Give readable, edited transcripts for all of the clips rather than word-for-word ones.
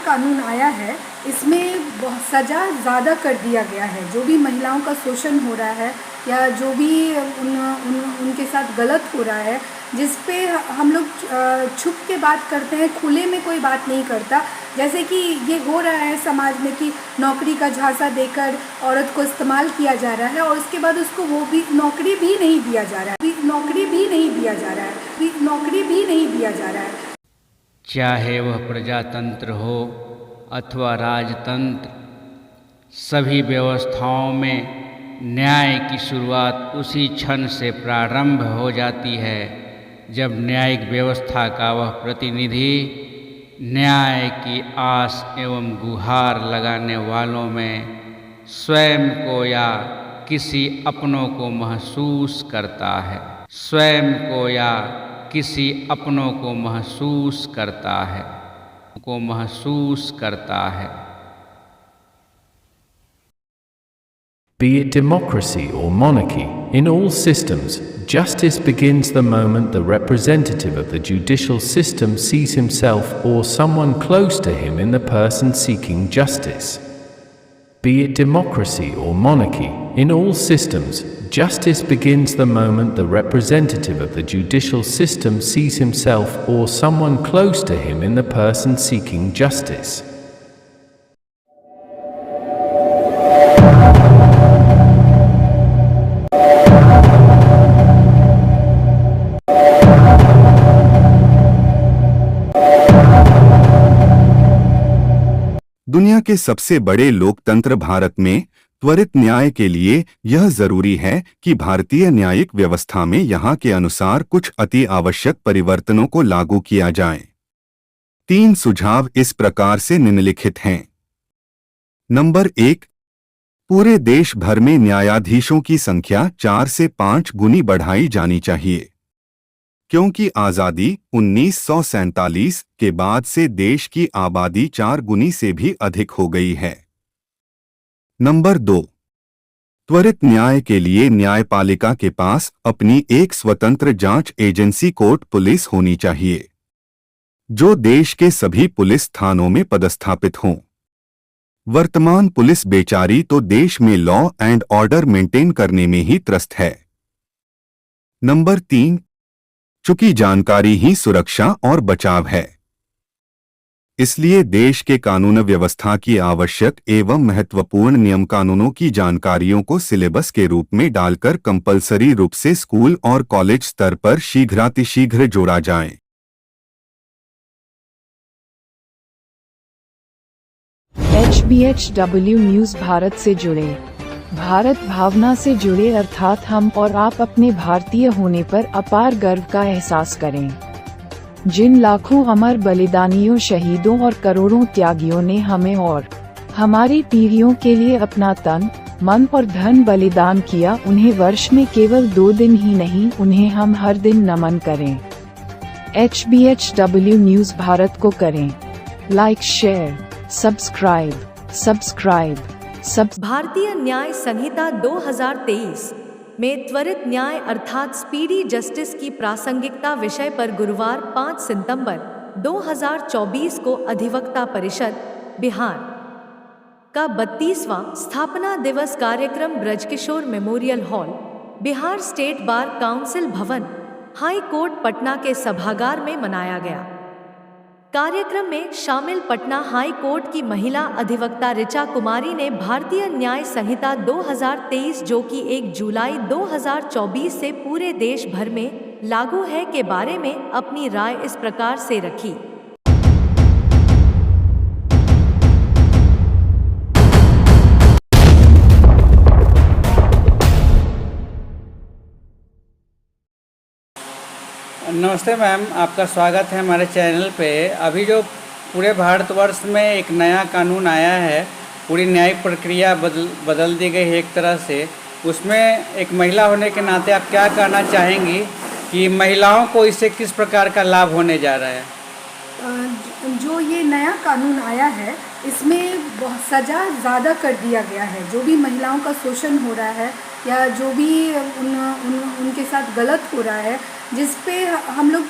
कानून आया है इसमें सज़ा ज़्यादा कर दिया गया है। जो भी महिलाओं का शोषण हो रहा है या जो भी उनके साथ गलत हो रहा है, जिस पे हम लोग छुप के बात करते हैं, खुले में कोई बात नहीं करता। जैसे कि ये हो रहा है समाज में कि नौकरी का झांसा देकर औरत को इस्तेमाल किया जा रहा है और उसके बाद उसको वो भी नौकरी भी नहीं दिया जा रहा है, नौकरी भी नहीं दिया जा रहा है, नौकरी भी नहीं दिया जा रहा है। चाहे वह प्रजातंत्र हो अथवा राजतंत्र, सभी व्यवस्थाओं में न्याय की शुरुआत उसी क्षण से प्रारंभ हो जाती है जब न्यायिक व्यवस्था का वह प्रतिनिधि न्याय की आस एवं गुहार लगाने वालों में स्वयं को या किसी अपनों को महसूस करता है, स्वयं को या किसी अपनों को महसूस करता है, को महसूस करता है। Be it democracy or monarchy, in all systems, justice begins the moment the representative of the judicial system sees himself or someone close to him in the person seeking justice. Be it democracy or monarchy, in all systems, justice begins the moment the representative of the judicial system sees himself or someone close to him in the person seeking justice. दुनिया के सबसे बड़े लोकतंत्र भारत में त्वरित न्याय के लिए यह जरूरी है कि भारतीय न्यायिक व्यवस्था में यहाँ के अनुसार कुछ अति आवश्यक परिवर्तनों को लागू किया जाए। 3 सुझाव इस प्रकार से निम्नलिखित हैं। नंबर 1, पूरे देश भर में न्यायाधीशों की संख्या 4 से 5 गुनी बढ़ाई जानी चाहिए, क्योंकि आज़ादी 1947 के बाद से देश की आबादी 4 गुनी से भी अधिक हो गई है। नंबर 2, त्वरित न्याय के लिए न्यायपालिका के पास अपनी एक स्वतंत्र जांच एजेंसी कोर्ट पुलिस होनी चाहिए, जो देश के सभी पुलिस थानों में पदस्थापित हों। वर्तमान पुलिस बेचारी तो देश में लॉ एंड ऑर्डर मेंटेन करने में ही त्रस्त है। नंबर 3, चूंकि जानकारी ही सुरक्षा और बचाव है, इसलिए देश के कानून व्यवस्था की आवश्यक एवं महत्वपूर्ण नियम कानूनों की जानकारियों को सिलेबस के रूप में डालकर कंपलसरी रूप से स्कूल और कॉलेज स्तर पर शीघ्रातिशीघ्र जोड़ा जाए। HBHW न्यूज़ भारत से जुड़े, भारत भावना से जुड़े, अर्थात हम और आप अपने भारतीय होने पर अपार गर्व का एहसास करें। जिन लाखों अमर बलिदानियों, शहीदों और करोड़ों त्यागियों ने हमें और हमारी पीढ़ियों के लिए अपना तन, मन और धन बलिदान किया, उन्हें वर्ष में केवल 2 दिन ही नहीं, उन्हें हम हर दिन नमन करें। HBHW न्यूज़ भारत को करें लाइक, शेयर, सब्सक्राइब। भारतीय न्याय संहिता 2023 में त्वरित न्याय अर्थात स्पीडी जस्टिस की प्रासंगिकता विषय पर गुरुवार 5 सितंबर 2024 को अधिवक्ता परिषद बिहार का 32वां स्थापना दिवस कार्यक्रम Brajkishore memorial hall, Bihar state bar council भवन, हाई कोर्ट पटना के सभागार में मनाया गया। कार्यक्रम में शामिल पटना हाई कोर्ट की महिला अधिवक्ता ऋचा कुमारी ने भारतीय न्याय संहिता 2023 जो कि 1 जुलाई 2024 से पूरे देश भर में लागू है के बारे में अपनी राय इस प्रकार से रखी। नमस्ते मैम, आपका स्वागत है हमारे चैनल पे। अभी जो पूरे भारतवर्ष में एक नया कानून आया है, पूरी न्यायिक प्रक्रिया बदल दी गई है एक तरह से, उसमें एक महिला होने के नाते आप क्या कहना चाहेंगी कि महिलाओं को इससे किस प्रकार का लाभ होने जा रहा है? जो ये नया कानून आया है इसमें सज़ा ज़्यादा कर दिया गया है। जो भी महिलाओं का शोषण हो रहा है या जो भी उनके साथ गलत हो रहा है, जिस पे हम लोग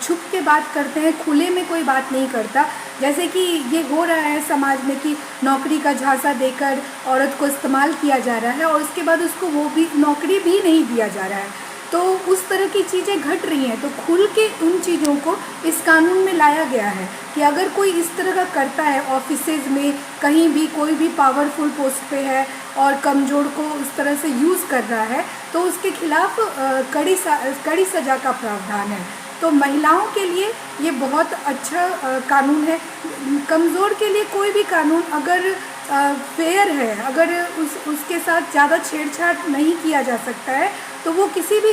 छुप के बात करते हैं, खुले में कोई बात नहीं करता। जैसे कि ये हो रहा है समाज में कि नौकरी का झांसा देकर औरत को इस्तेमाल किया जा रहा है और उसके बाद उसको वो भी नौकरी भी नहीं दिया जा रहा है। तो उस तरह की चीज़ें घट रही हैं, तो खुल के उन चीज़ों को इस कानून में लाया गया है कि अगर कोई इस तरह का करता है ऑफिसेज में, कहीं भी कोई भी पावरफुल पोस्ट पे है और कमज़ोर को उस तरह से यूज़ कर रहा है, तो उसके खिलाफ कड़ी सज़ा का प्रावधान है। तो महिलाओं के लिए ये बहुत अच्छा कानून है। कमज़ोर के लिए कोई भी कानून अगर फेयर है, अगर उसके साथ ज़्यादा छेड़छाड़ नहीं किया जा सकता है, तो वो किसी भी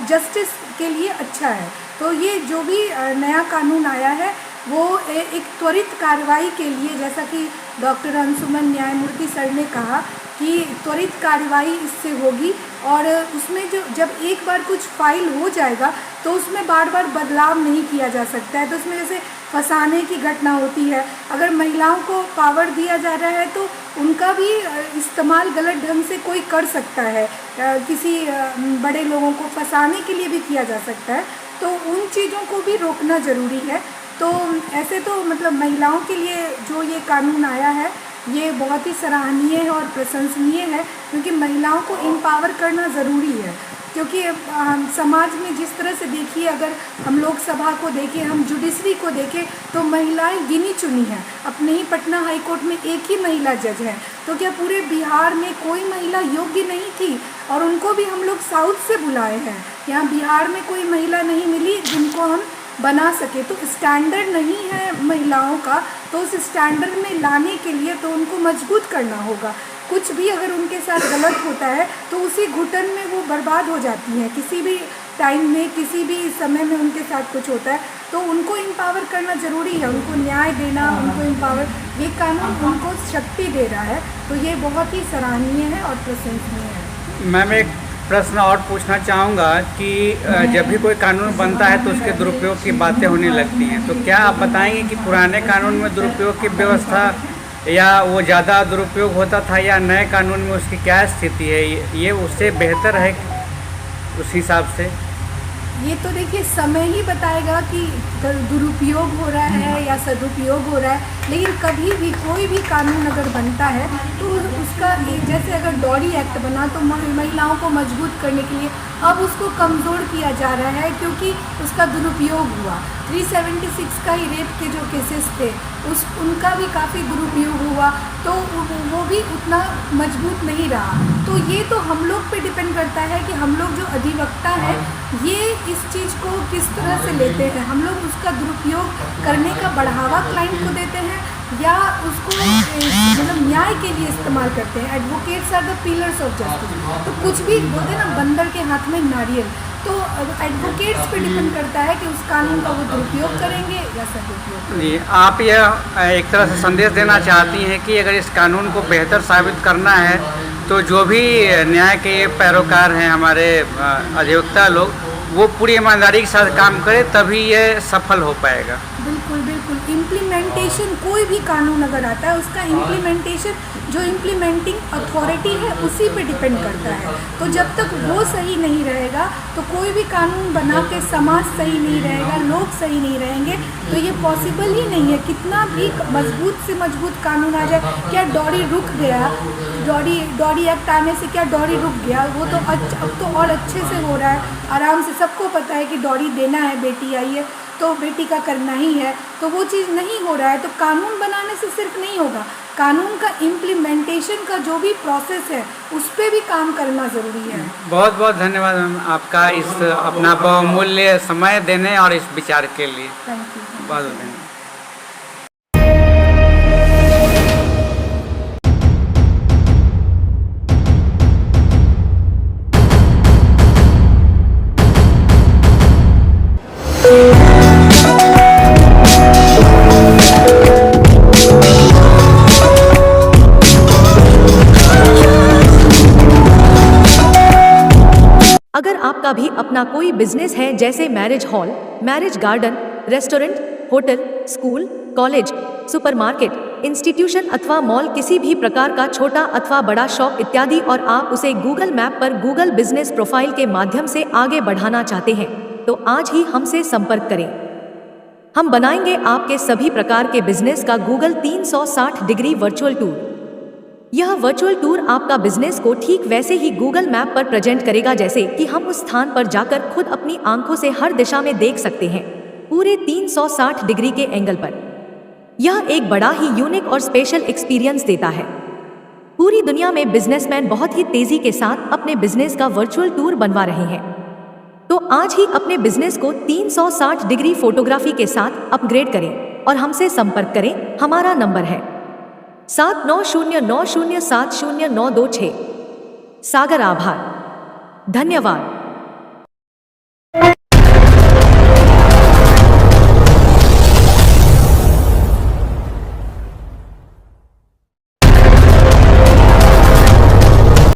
जस्टिस के लिए अच्छा है। तो ये जो भी नया कानून आया है वो एक त्वरित कार्रवाई के लिए, जैसा कि डॉक्टर अंशुमन न्यायमूर्ति सर ने कहा कि त्वरित कार्रवाई इससे होगी और उसमें जो जब एक बार कुछ फाइल हो जाएगा तो उसमें बार बार बदलाव नहीं किया जा सकता है। तो उसमें जैसे फंसाने की घटना होती है, अगर महिलाओं को पावर दिया जा रहा है तो उनका भी इस्तेमाल गलत ढंग से कोई कर सकता है, किसी बड़े लोगों को फंसाने के लिए भी किया जा सकता है। तो उन चीज़ों को भी रोकना ज़रूरी है। तो ऐसे तो मतलब महिलाओं के लिए जो ये कानून आया है ये बहुत ही सराहनीय है और प्रशंसनीय है, क्योंकि महिलाओं को एम्पावर करना ज़रूरी है। क्योंकि समाज में जिस तरह से देखिए, अगर हम लोकसभा को देखें, हम जुडिशरी को देखें, तो महिलाएं गिनी चुनी हैं। अपने ही पटना हाई कोर्ट में एक ही महिला जज है, तो क्या पूरे बिहार में कोई महिला योग्य नहीं थी? और उनको भी हम लोग साउथ से बुलाए हैं। यहाँ बिहार में कोई महिला नहीं मिली जिनको हम बना सके। तो स्टैंडर्ड नहीं है महिलाओं का, तो उस स्टैंडर्ड में लाने के लिए तो उनको मजबूत करना होगा। कुछ भी अगर उनके साथ गलत होता है तो उसी घुटन में वो बर्बाद हो जाती हैं। किसी भी टाइम में, किसी भी समय में उनके साथ कुछ होता है तो उनको एम्पावर करना ज़रूरी है, उनको न्याय देना, उनको एम्पावर, ये कानून उनको शक्ति दे रहा है। तो ये बहुत ही सराहनीय है और प्रशंसनीय है। मैम, एक प्रश्न और पूछना चाहूँगा कि जब भी कोई कानून बनता है तो उसके दुरुपयोग की बातें होने लगती हैं, तो क्या आप बताएंगे कि पुराने कानून में दुरुपयोग की व्यवस्था या वो ज़्यादा दुरुपयोग होता था, या नए कानून में उसकी क्या स्थिति है? ये उससे बेहतर है उस हिसाब से? ये तो देखिए समय ही बताएगा कि दुरुपयोग हो रहा है या सदुपयोग हो रहा है। लेकिन कभी भी कोई भी कानून अगर बनता है तो उसका, जैसे अगर डॉरी एक्ट बना तो महिलाओं को मजबूत करने के लिए, अब उसको कमज़ोर किया जा रहा है क्योंकि उसका दुरुपयोग हुआ। 376 का ही रेप के जो केसेस थे उनका भी काफ़ी दुरुपयोग हुआ, तो वो भी उतना मजबूत नहीं रहा। तो ये तो हम लोग पे डिपेंड करता है कि हम लोग जो अधिवक्ता हैं ये इस चीज़ को किस तरह से लेते हैं। हम लोग उसका दुरुपयोग करने का बढ़ावा क्लाइंट को देते हैं या उसको मतलब न्याय के लिए इस्तेमाल करते हैं। Advocates are the pillars of justice. तो कुछ भी बोलते हैं ना, बंदर के हाथ में नारियल, तो एडवोकेट्स पे डिपेंड करता है कि उस कानून का वो दुरुपयोग करेंगे या सदुपयोग। जी, आप यह एक तरह से संदेश देना चाहती हैं कि अगर इस कानून को बेहतर साबित करना है तो जो भी न्याय के पैरोकार हैं हमारे अधिवक्ता लोग, वो पूरी ईमानदारी के साथ काम करें, तभी ये सफल हो पाएगा। बिल्कुल बिल्कुल। इम्प्लीमेंटेशन, कोई भी कानून अगर आता है उसका इम्प्लीमेंटेशन, जो इम्प्लीमेंटिंग अथॉरिटी है उसी पे डिपेंड करता है। तो जब तक वो सही नहीं रहेगा तो कोई भी कानून बना के समाज सही नहीं रहेगा, लोग सही नहीं रहेंगे, तो ये पॉसिबल ही नहीं है। कितना भी मजबूत से मजबूत कानून आ जाए, क्या डॉरी रुक गया? डॉरी एक्ट आने से क्या डॉरी रुक गया? वो तो अब तो और अच्छे से हो रहा है, आराम से। सबको पता है कि डॉरी देना है, बेटी आई है तो बेटी का करना ही है, तो वो चीज़ नहीं हो रहा है। तो कानून बनाने से सिर्फ नहीं होगा, कानून का इम्प्लीमेंटेशन का जो भी प्रोसेस है उस पर भी काम करना ज़रूरी है। बहुत बहुत धन्यवाद मैम आपका इस अपना बहुमूल्य समय देने और इस विचार के लिए। Thank you. बहुत धन्यवाद। अगर आपका भी अपना कोई बिजनेस है, जैसे marriage hall, marriage garden, restaurant, hotel, school, college, supermarket, institution अथवा मॉल, किसी भी प्रकार का छोटा अथवा बड़ा शॉप इत्यादि, और आप उसे गूगल मैप पर गूगल बिजनेस प्रोफाइल के माध्यम से आगे बढ़ाना चाहते हैं तो आज ही हमसे संपर्क करें। हम बनाएंगे आपके सभी प्रकार के बिजनेस का गूगल 360 डिग्री वर्चुअल टूर। यह वर्चुअल टूर आपका बिजनेस को ठीक वैसे ही गूगल मैप पर प्रेजेंट करेगा जैसे कि हम उस स्थान पर जाकर खुद अपनी आंखों से हर दिशा में देख सकते हैं, पूरे 360 डिग्री के एंगल पर। यह एक बड़ा ही यूनिक और स्पेशल एक्सपीरियंस देता है। पूरी दुनिया में बिजनेसमैन बहुत ही तेजी के साथ अपने बिजनेस का वर्चुअल टूर बनवा रहे हैं, तो आज ही अपने बिजनेस को 360 डिग्री फोटोग्राफी के साथ अपग्रेड करें और हमसे संपर्क करें। हमारा नंबर है 7909070926। सागर। आभार, धन्यवाद।